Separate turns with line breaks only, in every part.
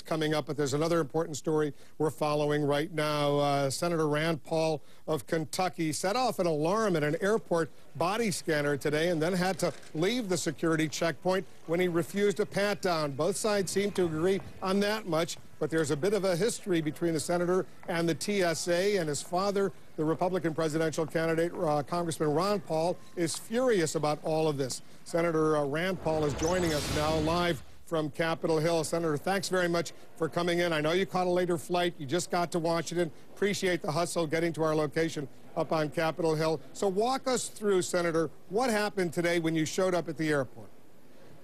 coming up, but there's another important story we're following right now. Senator Rand Paul of Kentucky set off an alarm at an airport body scanner today and then had to leave the security checkpoint when he refused a pat-down. Both sides seem to agree on that much, but there's a bit of a history between the senator and the TSA, and his father, the Republican presidential candidate, Congressman Ron Paul, is furious about all of this. Senator Rand Paul is joining us now live from Capitol Hill. Senator, thanks very much for coming in. I know you caught a later flight. You just got to Washington. Appreciate the hustle getting to our location up on Capitol Hill. So walk us through, Senator, what happened today when you showed up at the airport?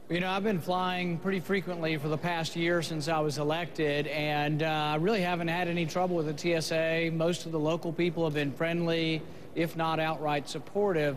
You know, I've been flying pretty frequently for the past year since I was elected, and I really haven't had any trouble with the TSA. Most of the local people have been friendly, if not outright supportive.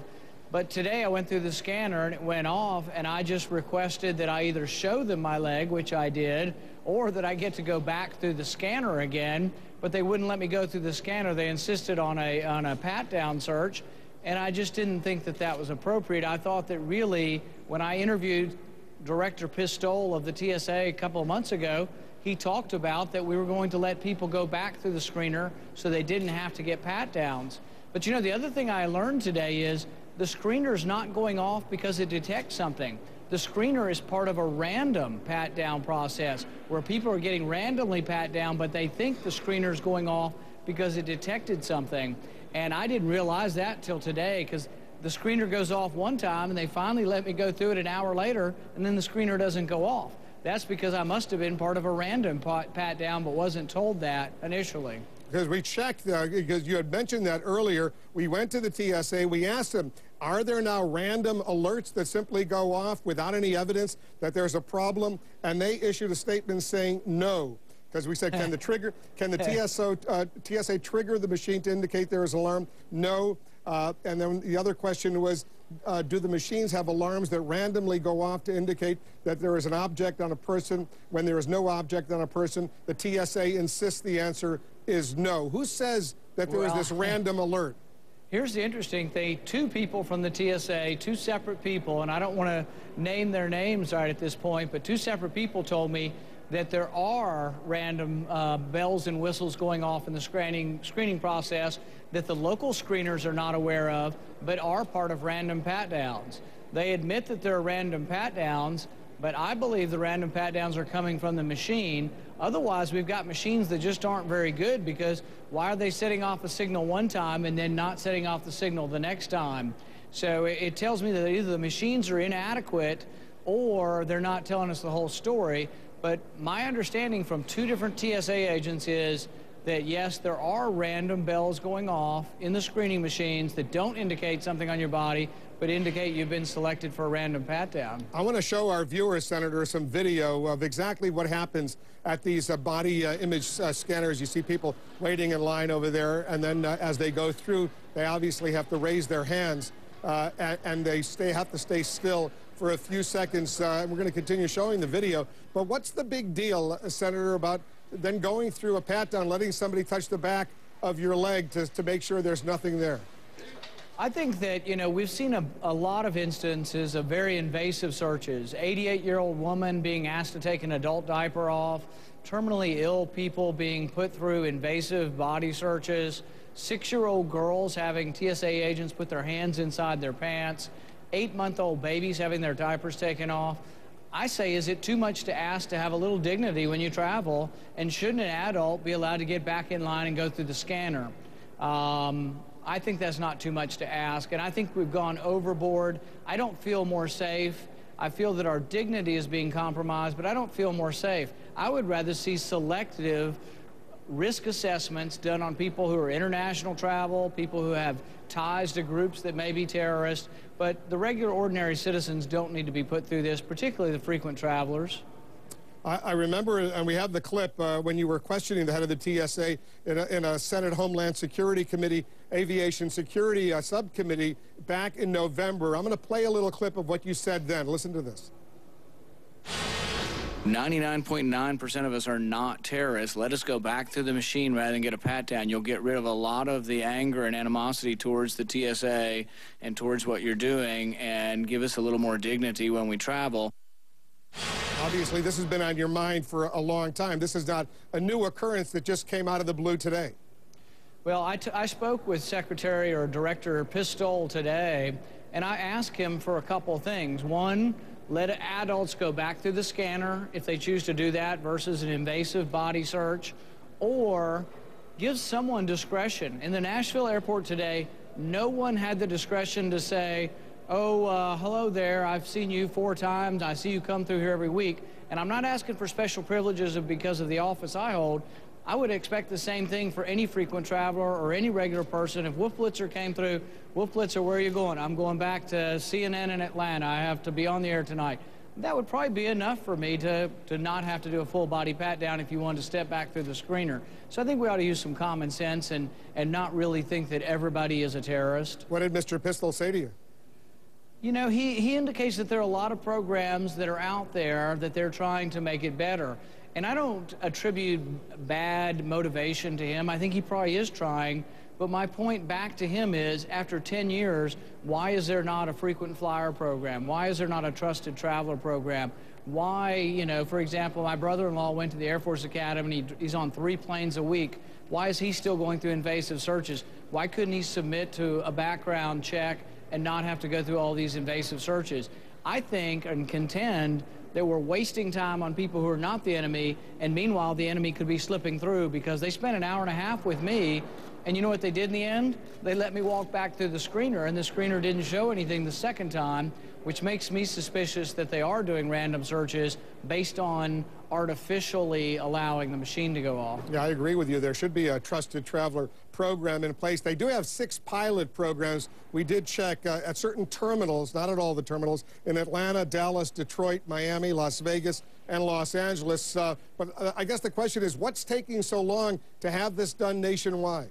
But today I went through the scanner and it went off, and I just requested that I either show them my leg, which I did, or that I get to go back through the scanner again. But they wouldn't let me go through the scanner. They insisted on a pat-down search, and I just didn't think that that was appropriate. I thought that really, when I interviewed Director Pistole of the TSA a couple of months ago, he talked about that we were going to let people go back through the screener so they didn't have to get pat-downs. But you know, the other thing I learned today is the screener's not going off because it detects something. The screener is part of a random pat-down process where people are getting randomly pat down, but they think the screener's going off because it detected something. And I didn't realize that till today, because the screener goes off one time and they finally let me go through it an hour later, and then the screener doesn't go off. That's because I must have been part of a random pat down but wasn't told that initially. Because
we checked, because you had mentioned that earlier, we went to the TSA, we asked them, are there now random alerts that simply go off without any evidence that there's a problem? And they issued a statement saying no. Because we said, can the TSA trigger the machine to indicate there is an alarm? No. And then the other question was, do the machines have alarms that randomly go off to indicate that there is an object on a person when there is no object on a person? The TSA insists the answer is no. Who says that there is this random alert?
Here's the interesting thing. Two people from the TSA, two separate people, and I don't want to name their names right at this point, but two separate people told me that there are random bells and whistles going off in the screening process that the local screeners are not aware of, but are part of random pat-downs. They admit that there are random pat-downs, but I believe the random pat-downs are coming from the machine. Otherwise, we've got machines that just aren't very good, because why are they setting off a signal one time and then not setting off the signal the next time? So it tells me that either the machines are inadequate or they're not telling us the whole story. But my understanding from two different TSA agents is that, yes, there are random bells going off in the screening machines that don't indicate something on your body, but indicate you've been selected for a random pat-down.
I want to show our viewers, Senator, some video of exactly what happens at these body image scanners. You see people waiting in line over there, and then as they go through, they obviously have to raise their hands, and they have to stay still for a few seconds. We're going to continue showing the video. But what's the big deal, Senator, about then going through a pat-down, letting somebody touch the back of your leg to make sure there's nothing there?
I think that, you know, we've seen a lot of instances of very invasive searches. 88-year-old woman being asked to take an adult diaper off, terminally ill people being put through invasive body searches, 6-year-old girls having TSA agents put their hands inside their pants, 8-month-old babies having their diapers taken off. I say, is it too much to ask to have a little dignity when you travel? And shouldn't an adult be allowed to get back in line and go through the scanner? I think that's not too much to ask, and I think we've gone overboard. I don't feel more safe. I feel that our dignity is being compromised, but I don't feel more safe. I would rather see selective risk assessments done on people who are international travel, people who have ties to groups that may be terrorists, but the regular, ordinary citizens don't need to be put through this, particularly the frequent travelers.
I remember, and we have the clip, when you were questioning the head of the TSA in a Senate Homeland Security Committee, Aviation Security Subcommittee back in November. I'm going to play a little clip of what you said then. Listen to this.
99.9% of us are not terrorists. Let us go back through the machine rather than get a pat-down. You'll get rid of a lot of the anger and animosity towards the TSA and towards what you're doing, and give us a little more dignity when we travel.
Obviously, this has been on your mind for a long time. This is not a new occurrence that just came out of the blue today.
Well, I spoke with Secretary or Director Pistole today, and I asked him for a couple things. One, let adults go back through the scanner if they choose to do that versus an invasive body search, or give someone discretion. In the Nashville airport today, no one had the discretion to say, oh, hello there, I've seen you 4 times, I see you come through here every week, and I'm not asking for special privileges because of the office I hold. I would expect the same thing for any frequent traveler or any regular person. If Wolf Blitzer came through, Wolf Blitzer, where are you going? I'm going back to CNN in Atlanta. I have to be on the air tonight. That would probably be enough for me to not have to do a full body pat down if you wanted to step back through the screener. So I think we ought to use some common sense and not really think that everybody is a terrorist.
What did Mr. Pistole say to you?
You know, he indicates that there are a lot of programs that are out there that they're trying to make it better. And I don't attribute bad motivation to him. I think he probably is trying. But my point back to him is, after 10 years, why is there not a frequent flyer program? Why is there not a trusted traveler program? Why, you know, for example, my brother-in-law went to the Air Force Academy, and he's on 3 planes a week. Why is he still going through invasive searches? Why couldn't he submit to a background check and not have to go through all these invasive searches? I think and contend that we're wasting time on people who are not the enemy, and meanwhile the enemy could be slipping through, because they spent an hour and a half with me, and you know what they did in the end? They let me walk back through the screener, and the screener didn't show anything the second time, which makes me suspicious that they are doing random searches based on artificially allowing the machine to go off.
Yeah, I agree with you. There should be a trusted traveler program in place. They do have 6 pilot programs. We did check at certain terminals, not at all the terminals, in Atlanta, Dallas, Detroit, Miami, Las Vegas, and Los Angeles. But I guess the question is, what's taking so long to have this done nationwide?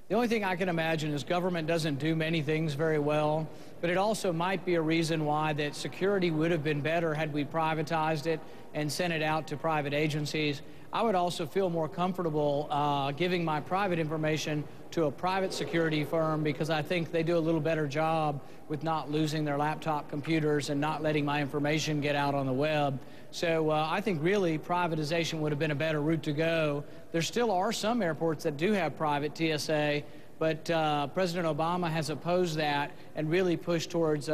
The only thing I can imagine is government doesn't do many things very well, but it also might be a reason why that security would have been better had we privatized it and sent it out to private agencies. I would also feel more comfortable giving my private information to a private security firm, because I think they do a little better job with not losing their laptop computers and not letting my information get out on the web. So I think really privatization would have been a better route to go. There still are some airports that do have private TSA, but President Obama has opposed that and really pushed towards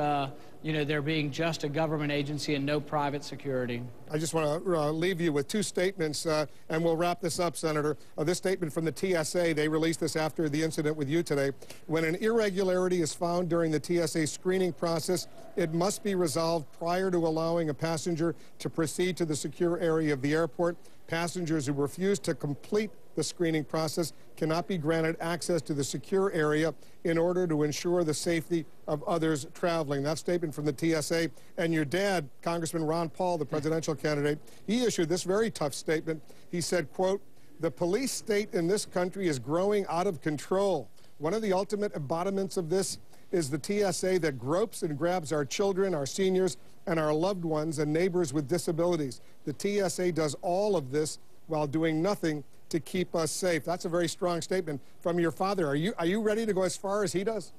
you know, there being just a government agency and no private security.
I just want to leave you with 2 statements, and we'll wrap this up, Senator. This statement from the TSA, they released this after the incident with you today. When an irregularity is found during the TSA screening process, it must be resolved prior to allowing a passenger to proceed to the secure area of the airport. Passengers who refuse to complete the screening process cannot be granted access to the secure area in order to ensure the safety of others traveling. That statement from the TSA. And your dad, Congressman Ron Paul, the presidential candidate, he issued this very tough statement. He said, quote, "The police state in this country is growing out of control. One of the ultimate embodiments of this is the TSA that gropes and grabs our children, our seniors, and our loved ones and neighbors with disabilities. The TSA does all of this while doing nothing to keep us safe." That's a very strong statement from your father. Are you ready to go as far as he does?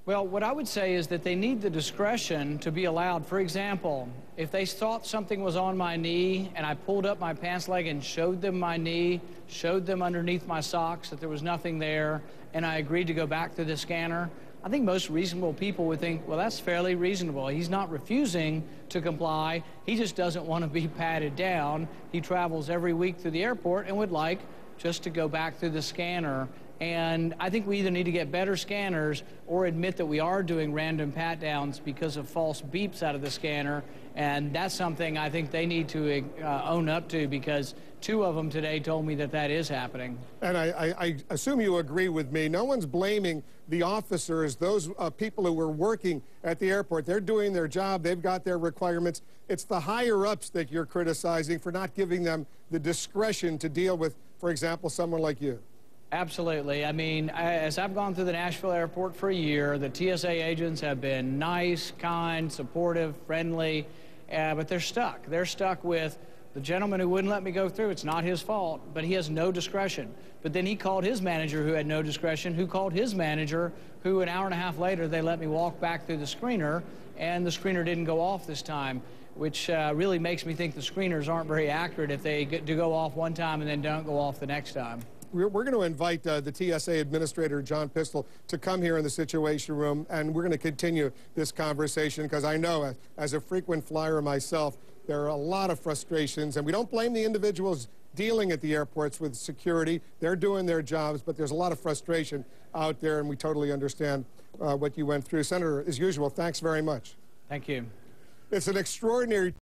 Well, what I would say is that they need the discretion to be allowed. For example, if they thought something was on my knee and I pulled up my pants leg and showed them my knee, showed them underneath my socks that there was nothing there, and I agreed to go back through the scanner, I think most reasonable people would think, well, that's fairly reasonable. He's not refusing to comply. He just doesn't want to be patted down. He travels every week through the airport and would like just to go back through the scanner. And I think we either need to get better scanners or admit that we are doing random pat-downs because of false beeps out of the scanner. And that's something I think they need to own up to, because 2 of them today told me that that is happening.
And I assume you agree with me. No one's blaming the officers, those people who were working at the airport. They're doing their job. They've got their requirements. It's the higher-ups that you're criticizing for not giving them the discretion to deal with, for example, someone like you.
Absolutely. I mean, as I've gone through the Nashville airport for a year, the TSA agents have been nice, kind, supportive, friendly, but they're stuck. They're stuck with the gentleman who wouldn't let me go through. It's not his fault, but he has no discretion. But then he called his manager, who had no discretion, who called his manager, who an hour and a half later, they let me walk back through the screener, and the screener didn't go off this time. which really makes me think the screeners aren't very accurate if they do go off one time and then don't go off the next time.
We're going to invite the TSA Administrator, John Pistol, to come here in the Situation Room, and we're going to continue this conversation because I know, as a frequent flyer myself, there are a lot of frustrations, and we don't blame the individuals dealing at the airports with security. They're doing their jobs, but there's a lot of frustration out there, and we totally understand what you went through. Senator, as usual, thanks very much.
Thank you.
It's an extraordinary